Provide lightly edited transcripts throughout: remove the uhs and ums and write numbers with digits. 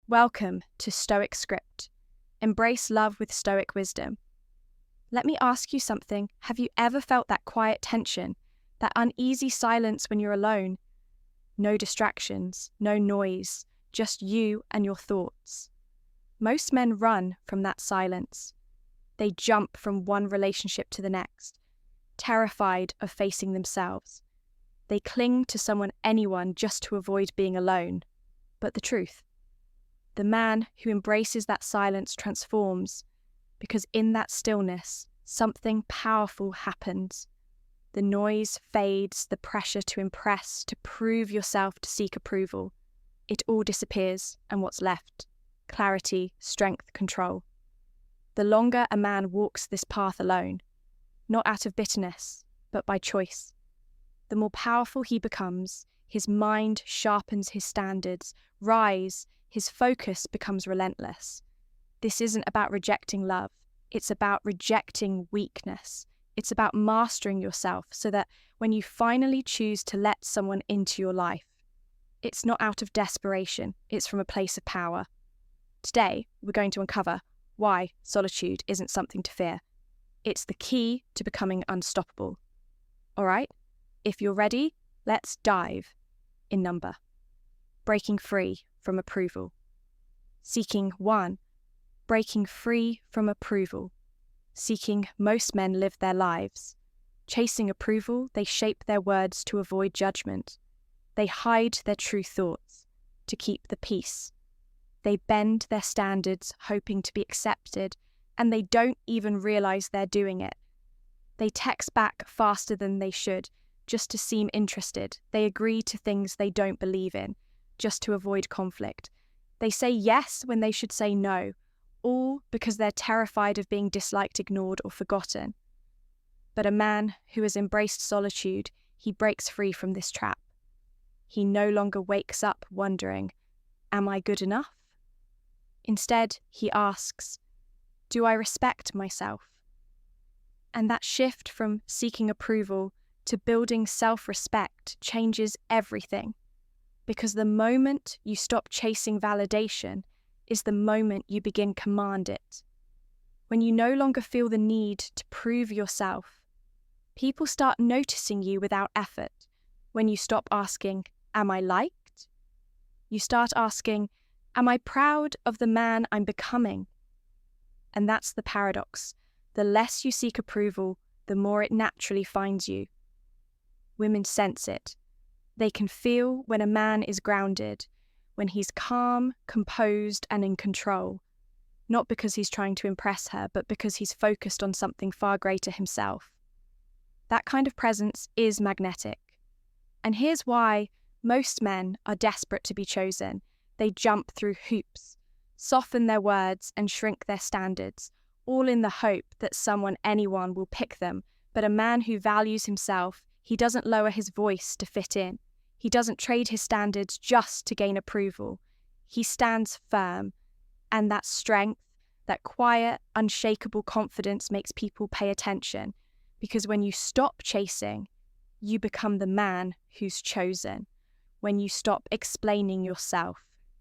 Welcome to Stoic Script. Embrace love with Stoic wisdom. Let me ask you something. Have you ever felt that quiet tension, that uneasy silence when you're alone? No distractions, no noise, just you and your thoughts. Most men run from that silence. They jump from one relationship to the next, terrified of facing themselves. They cling to anyone just to avoid being alone. But the truth? The man who embraces that silence transforms, because in that stillness, something powerful happens. The noise fades, the pressure to impress, to prove yourself, to seek approval. It all disappears, and what's left? Clarity, strength, control. The longer a man walks this path alone, not out of bitterness, but by choice, the more powerful he becomes. His mind sharpens, his standards rise, his focus becomes relentless. This isn't about rejecting love. It's about rejecting weakness. It's about mastering yourself so that when you finally choose to let someone into your life, it's not out of desperation, it's from a place of power. Today, we're going to uncover why solitude isn't something to fear. It's the key to becoming unstoppable. All right, if you're ready, let's dive in number. Breaking free from approval. Seeking one, breaking free from approval. Seeking, most men live their lives. Chasing approval, they shape their words to avoid judgment. They hide their true thoughts to keep the peace. They bend their standards, hoping to be accepted, and they don't even realize they're doing it. They text back faster than they should, just to seem interested. They agree to things they don't believe in, just to avoid conflict. They say yes when they should say no, all because they're terrified of being disliked, ignored, or forgotten. But a man who has embraced solitude, he breaks free from this trap. He no longer wakes up wondering, am I good enough? Instead, he asks, do I respect myself? And that shift from seeking approval to building self-respect changes everything. Because the moment you stop chasing validation is the moment you begin command it. When you no longer feel the need to prove yourself, people start noticing you without effort. When you stop asking, am I liked? You start asking, am I proud of the man I'm becoming? And that's the paradox. The less you seek approval, the more it naturally finds you. Women sense it. They can feel when a man is grounded, when he's calm, composed, and in control. Not because he's trying to impress her, but because he's focused on something far greater himself. That kind of presence is magnetic. And here's why most men are desperate to be chosen. They jump through hoops, soften their words, and shrink their standards, all in the hope that anyone will pick them. But a man who values himself, he doesn't lower his voice to fit in. He doesn't trade his standards just to gain approval. He stands firm, and that strength, that quiet, unshakable confidence makes people pay attention, because when you stop chasing, you become the man who's chosen. When you stop explaining yourself,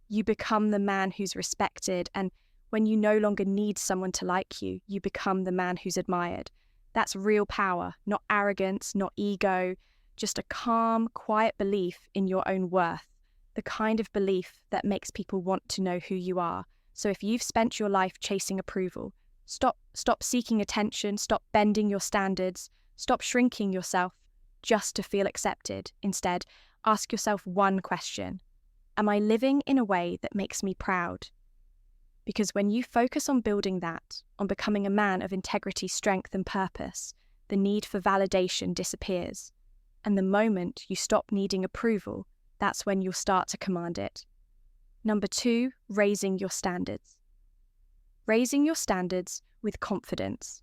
you become the man who's respected, and when you no longer need someone to like you, you become the man who's admired. That's real power, not arrogance, not ego, just a calm, quiet belief in your own worth, the kind of belief that makes people want to know who you are. So if you've spent your life chasing approval, stop seeking attention, stop bending your standards, stop shrinking yourself just to feel accepted. Instead, ask yourself one question. Am I living in a way that makes me proud? Because when you focus on building that, on becoming a man of integrity, strength, and purpose, the need for validation disappears. And the moment you stop needing approval, that's when you'll start to command it. Number 2, raising your standards. Raising your standards with confidence.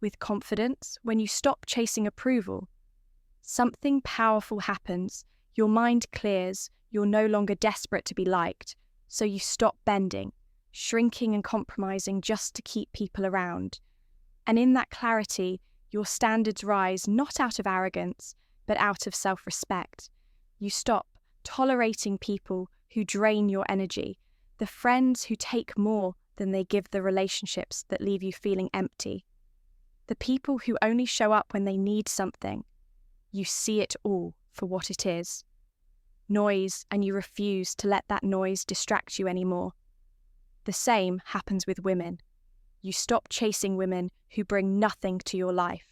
With confidence, when you stop chasing approval, something powerful happens. Your mind clears. You're no longer desperate to be liked. So you stop bending, shrinking and compromising just to keep people around. And in that clarity, your standards rise not out of arrogance, but out of self-respect. You stop tolerating people who drain your energy, the friends who take more than they give, the relationships that leave you feeling empty, the people who only show up when they need something. You see it all for what it is. Noise, and you refuse to let that noise distract you anymore. The same happens with women. You stop chasing women who bring nothing to your life.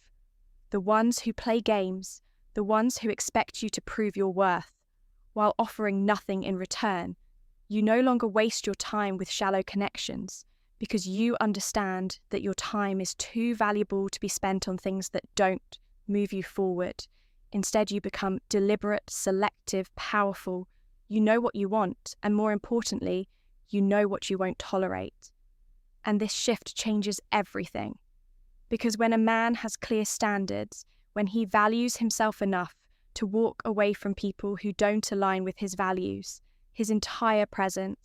The ones who play games, the ones who expect you to prove your worth, while offering nothing in return. You no longer waste your time with shallow connections because you understand that your time is too valuable to be spent on things that don't move you forward. Instead, you become deliberate, selective, powerful. You know what you want, and more importantly, you know what you won't tolerate. And this shift changes everything. Because when a man has clear standards, when he values himself enough to walk away from people who don't align with his values, his entire presence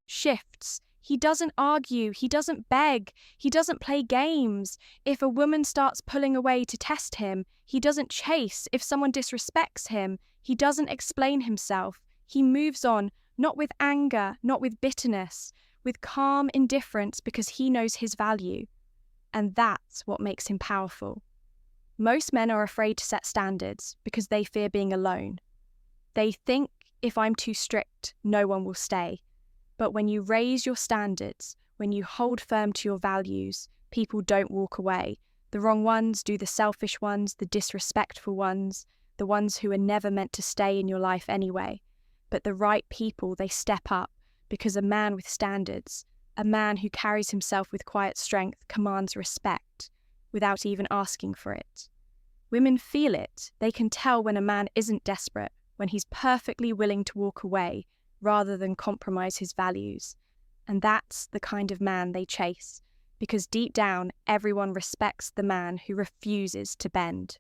shifts. He doesn't argue, he doesn't beg, he doesn't play games. If a woman starts pulling away to test him, he doesn't chase. If someone disrespects him, he doesn't explain himself. He moves on, not with anger, not with bitterness, with calm indifference because he knows his value. And that's what makes him powerful. Most men are afraid to set standards because they fear being alone. They think, if I'm too strict, no one will stay. But when you raise your standards, when you hold firm to your values, people don't walk away. The wrong ones do the selfish ones, the disrespectful ones, the ones who are never meant to stay in your life anyway. But the right people, they step up because a man with standards, a man who carries himself with quiet strength, commands respect without even asking for it. Women feel it. They can tell when a man isn't desperate, when he's perfectly willing to walk away rather than compromise his values. And that's the kind of man they chase, because deep down, everyone respects the man who refuses to bend.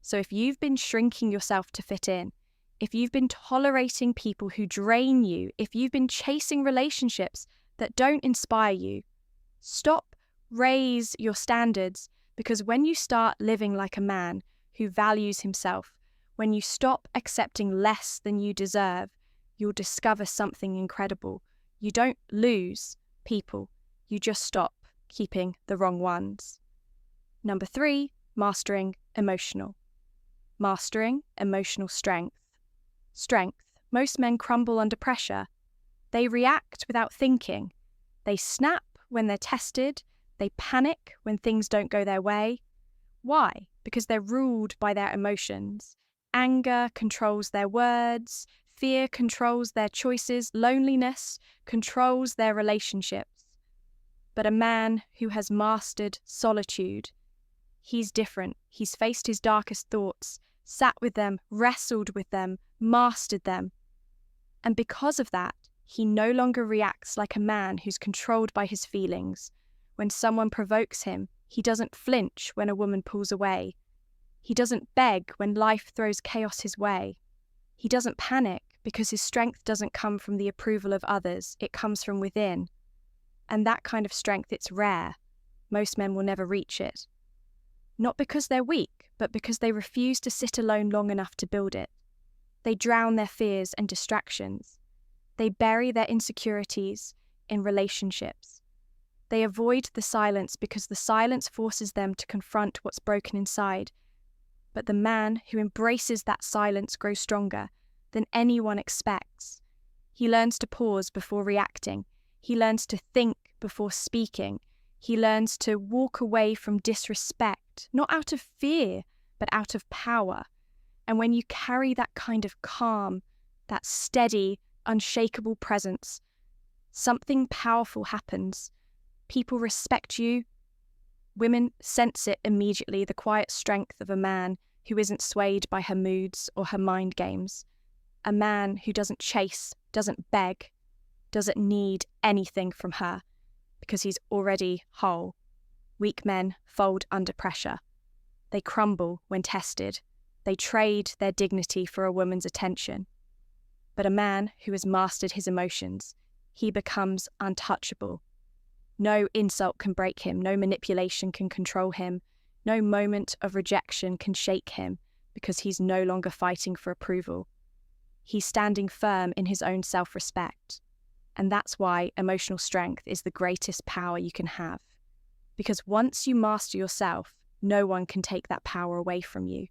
So if you've been shrinking yourself to fit in, if you've been tolerating people who drain you, if you've been chasing relationships that don't inspire you, stop, raise your standards, because when you start living like a man who values himself, when you stop accepting less than you deserve, you'll discover something incredible. You don't lose people, you just stop keeping the wrong ones. Number 3, mastering emotional. Mastering emotional strength. Strength. Most men crumble under pressure. They react without thinking. They snap when they're tested. They panic when things don't go their way. Why? Because they're ruled by their emotions. Anger controls their words. Fear controls their choices. Loneliness controls their relationships. But a man who has mastered solitude, he's different. He's faced his darkest thoughts, sat with them, wrestled with them, mastered them. And because of that, he no longer reacts like a man who's controlled by his feelings. When someone provokes him, he doesn't flinch when a woman pulls away. He doesn't beg when life throws chaos his way. He doesn't panic because his strength doesn't come from the approval of others, it comes from within. And that kind of strength, it's rare. Most men will never reach it. Not because they're weak, but because they refuse to sit alone long enough to build it. They drown their fears and distractions. They bury their insecurities in relationships. They avoid the silence because the silence forces them to confront what's broken inside. But the man who embraces that silence grows stronger than anyone expects. He learns to pause before reacting. He learns to think before speaking. He learns to walk away from disrespect, not out of fear, but out of power. And when you carry that kind of calm, that steady, unshakable presence, something powerful happens. People respect you. Women sense it immediately, the quiet strength of a man who isn't swayed by her moods or her mind games. A man who doesn't chase, doesn't beg, doesn't need anything from her because he's already whole. Weak men fold under pressure. They crumble when tested. They trade their dignity for a woman's attention. But a man who has mastered his emotions, he becomes untouchable. No insult can break him, no manipulation can control him, no moment of rejection can shake him because he's no longer fighting for approval. He's standing firm in his own self-respect. And that's why emotional strength is the greatest power you can have. Because once you master yourself, no one can take that power away from you.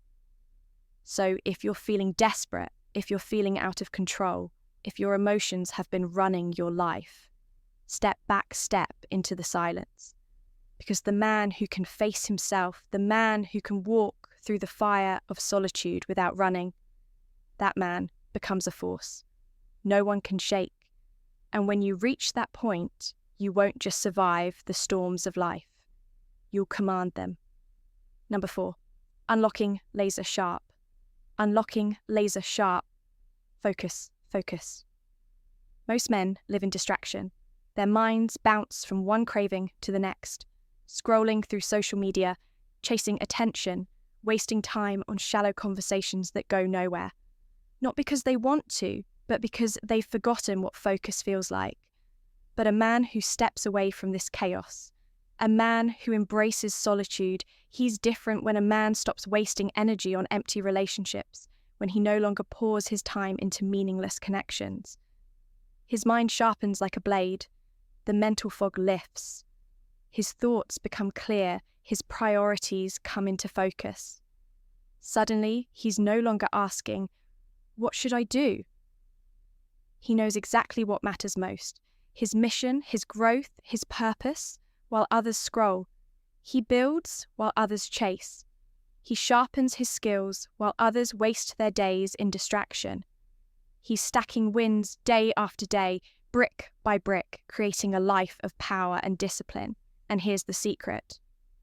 So if you're feeling desperate, if you're feeling out of control, if your emotions have been running your life, step into the silence. Because the man who can face himself, the man who can walk through the fire of solitude without running, that man becomes a force. No one can shake. And when you reach that point, you won't just survive the storms of life. You'll command them. Number 4, unlocking laser sharp. Unlocking laser sharp. Focus. Most men live in distraction. Their minds bounce from one craving to the next, scrolling through social media, chasing attention, wasting time on shallow conversations that go nowhere. Not because they want to, but because they've forgotten what focus feels like. But a man who steps away from this chaos, a man who embraces solitude, he's different when a man stops wasting energy on empty relationships, when he no longer pours his time into meaningless connections. His mind sharpens like a blade. The mental fog lifts. His thoughts become clear. His priorities come into focus. Suddenly, he's no longer asking, "What should I do?" He knows exactly what matters most. His mission, his growth, his purpose, while others scroll. He builds while others chase. He sharpens his skills while others waste their days in distraction. He's stacking wins day after day, brick by brick, creating a life of power and discipline. And here's the secret.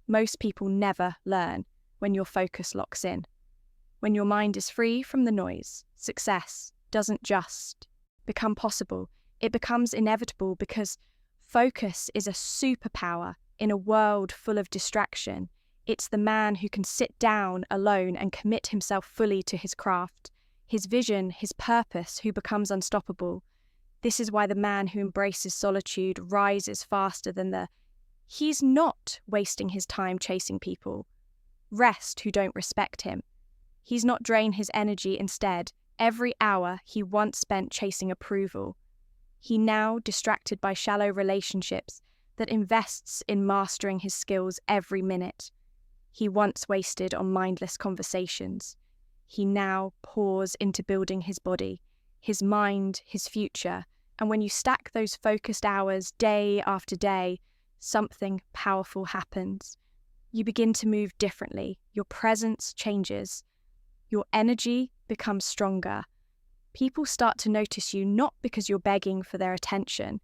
Most people never learn when your focus locks in. When your mind is free from the noise, success doesn't just become possible. It becomes inevitable because focus is a superpower in a world full of distraction. It's the man who can sit down alone and commit himself fully to his craft, his vision, his purpose, who becomes unstoppable. This is why the man who embraces solitude rises faster than he's not wasting his time chasing people. Rest who don't respect him. He's not drain his energy instead. Every hour he once spent chasing approval, he now distracted by shallow relationships that invests in mastering his skills every minute. He once wasted on mindless conversations. He now pours into building his body, his mind, his future. And when you stack those focused hours day after day, something powerful happens. You begin to move differently. Your presence changes. Your energy becomes stronger. People start to notice you not because you're begging for their attention,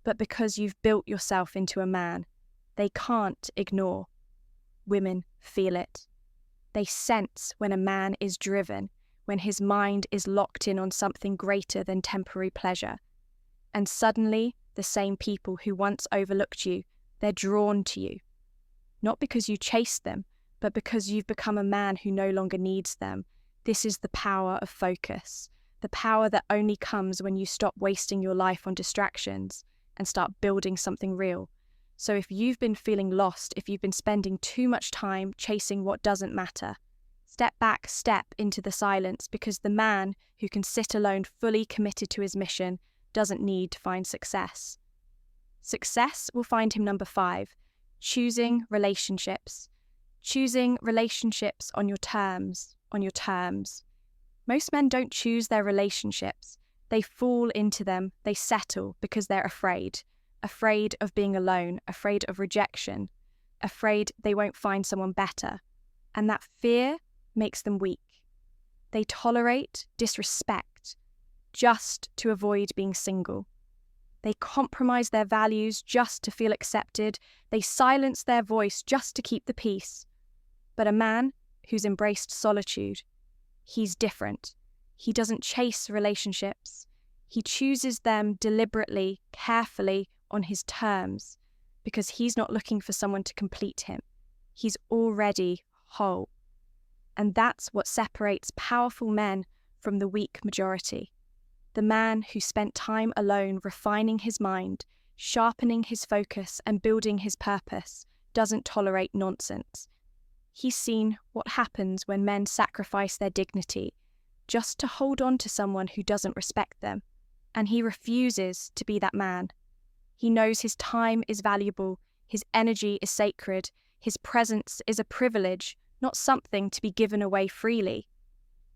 but because you've built yourself into a man they can't ignore. Women feel it. They sense when a man is driven, when his mind is locked in on something greater than temporary pleasure. And suddenly, the same people who once overlooked you, they're drawn to you. Not because you chased them, but because you've become a man who no longer needs them. This is the power of focus, the power that only comes when you stop wasting your life on distractions and start building something real. So if you've been feeling lost, if you've been spending too much time chasing what doesn't matter, step into the silence, because the man who can sit alone fully committed to his mission doesn't need to find success. Success will find him number 5, choosing relationships. Choosing relationships on your terms. Most men don't choose their relationships. They fall into them, they settle because they're afraid of being alone, afraid of rejection, afraid they won't find someone better. And that fear makes them weak. They tolerate disrespect just to avoid being single. They compromise their values just to feel accepted. They silence their voice just to keep the peace. But a man who's embraced solitude, he's different. He doesn't chase relationships. He chooses them deliberately, carefully, on his terms, because he's not looking for someone to complete him. He's already whole. And that's what separates powerful men from the weak majority. The man who spent time alone refining his mind, sharpening his focus, and building his purpose doesn't tolerate nonsense. He's seen what happens when men sacrifice their dignity just to hold on to someone who doesn't respect them. and he refuses to be that man. He knows his time is valuable, his energy is sacred, his presence is a privilege, not something to be given away freely.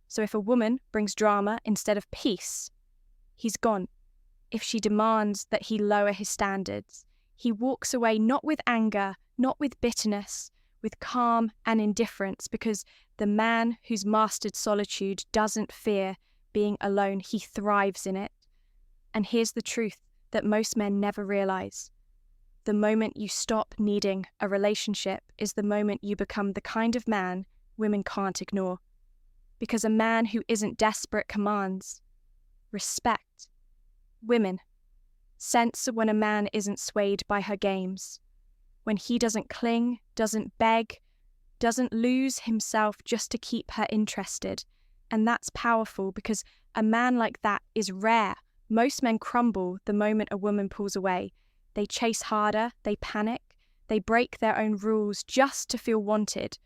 So if a woman brings drama instead of peace, he's gone. If she demands that he lower his standards, he walks away not with anger, not with bitterness, with calm and indifference, because the man who's mastered solitude doesn't fear being alone, he thrives in it. And here's the truth that most men never realize. The moment you stop needing a relationship is the moment you become the kind of man women can't ignore. Because a man who isn't desperate commands respect. Women sense when a man isn't swayed by her games, when he doesn't cling, doesn't beg, doesn't lose himself just to keep her interested. And that's powerful because a man like that is rare. Most men crumble the moment a woman pulls away. They chase harder, they panic, they break their own rules just to feel wanted.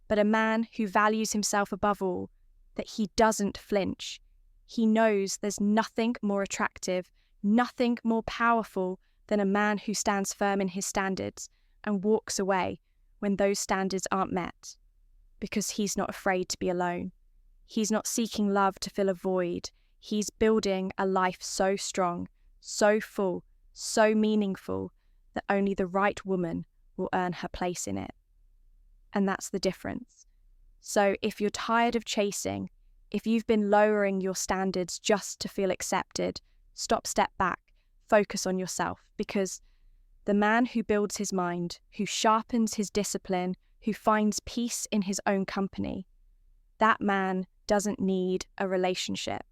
But a man who values himself above all, that he doesn't flinch. He knows there's nothing more attractive, nothing more powerful than a man who stands firm in his standards and walks away when those standards aren't met. Because he's not afraid to be alone. He's not seeking love to fill a void. He's building a life so strong, so full, so meaningful that only the right woman will earn her place in it. And that's the difference. So if you're tired of chasing, if you've been lowering your standards just to feel accepted, step back, focus on yourself, because the man who builds his mind, who sharpens his discipline, who finds peace in his own company, that man doesn't need a relationship.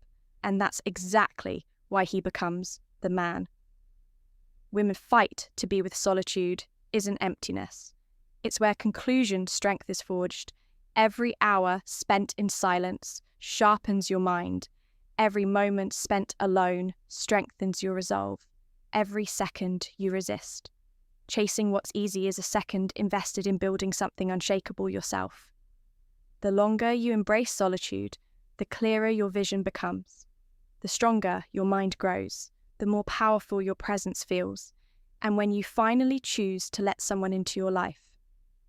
And that's exactly why he becomes the man. Women fight to be with solitude isn't emptiness. It's where conclusion strength is forged. Every hour spent in silence sharpens your mind. Every moment spent alone strengthens your resolve. Every second you resist. Chasing what's easy is a second invested in building something unshakable yourself. The longer you embrace solitude, the clearer your vision becomes. The stronger your mind grows, the more powerful your presence feels. And when you finally choose to let someone into your life,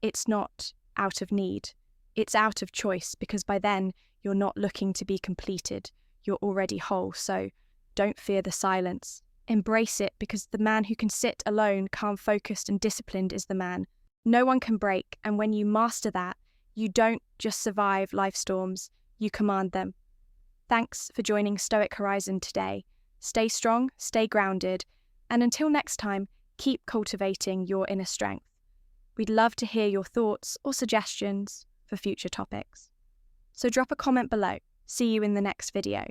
it's not out of need. It's out of choice, because by then you're not looking to be completed. You're already whole, so don't fear the silence. Embrace it, because the man who can sit alone, calm, focused and disciplined is the man. No one can break, and when you master that, you don't just survive life storms, you command them. Thanks for joining Stoic Horizon today. Stay strong, stay grounded, and until next time, keep cultivating your inner strength. We'd love to hear your thoughts or suggestions for future topics. So drop a comment below. See you in the next video.